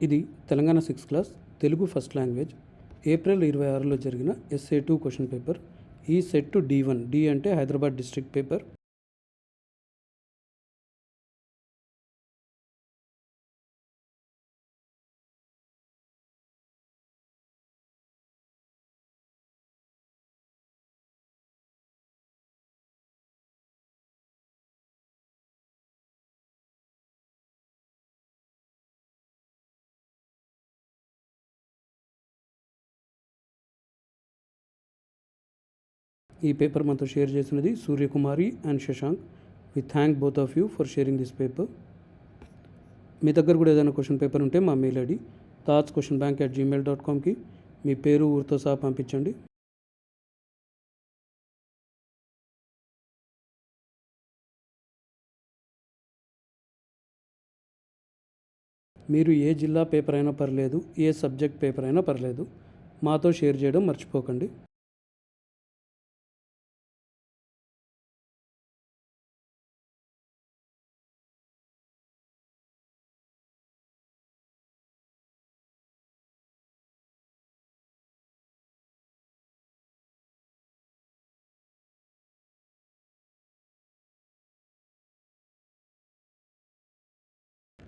ఇది Telangana 6th class Telugu first language April 26లో జరిగిన SA2 క్వశ్చన్ పేపర్. ఈ సెట్ D1. డి అంటే హైదరాబాద్ డిస్ట్రిక్ట్ పేపర్. ఈ పేపర్ మనతో షేర్ చేసినది Suryakumari and Shashank. We thank both of you for sharing this paper. మీ దగ్గర కూడా ఏదైనా క్వశ్చన్ పేపర్ ఉంటే మా మెయిల్ ఐడి taajquestionbank@gmail.comకి మీ పేరు ఊరితో సహా పంపించండి. మీరు ఏ జిల్లా పేపర్ అయినా పర్లేదు, ఏ సబ్జెక్ట్ పేపర్ అయినా పర్లేదు, మాతో షేర్ చేయడం మర్చిపోకండి.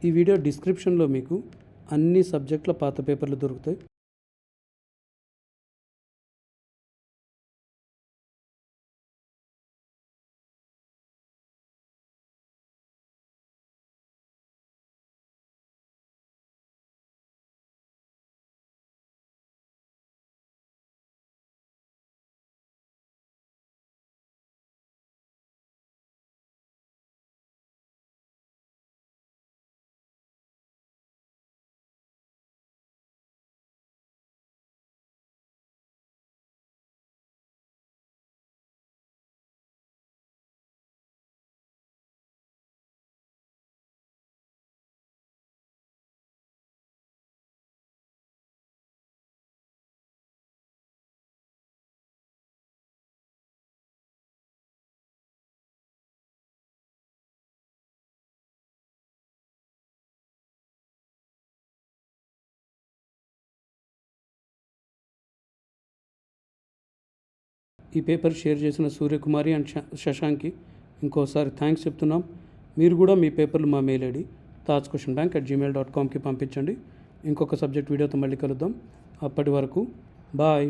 ఈ వీడియో డిస్క్రిప్షన్లో మీకు అన్ని సబ్జెక్టుల పాత పేపర్లు దొరుకుతాయి. ఈ పేపర్ షేర్ చేసిన సూర్యకుమారి అండ్ శశాంక్కి ఇంకోసారి థ్యాంక్స్ చెప్తున్నాం. మీరు కూడా మీ పేపర్లు మా మెయిల్ ఐడి taajquestionbank@gmail.comకి పంపించండి. ఇంకొక సబ్జెక్ట్ వీడియోతో మళ్ళీ కలుద్దాం. అప్పటి వరకు బాయ్.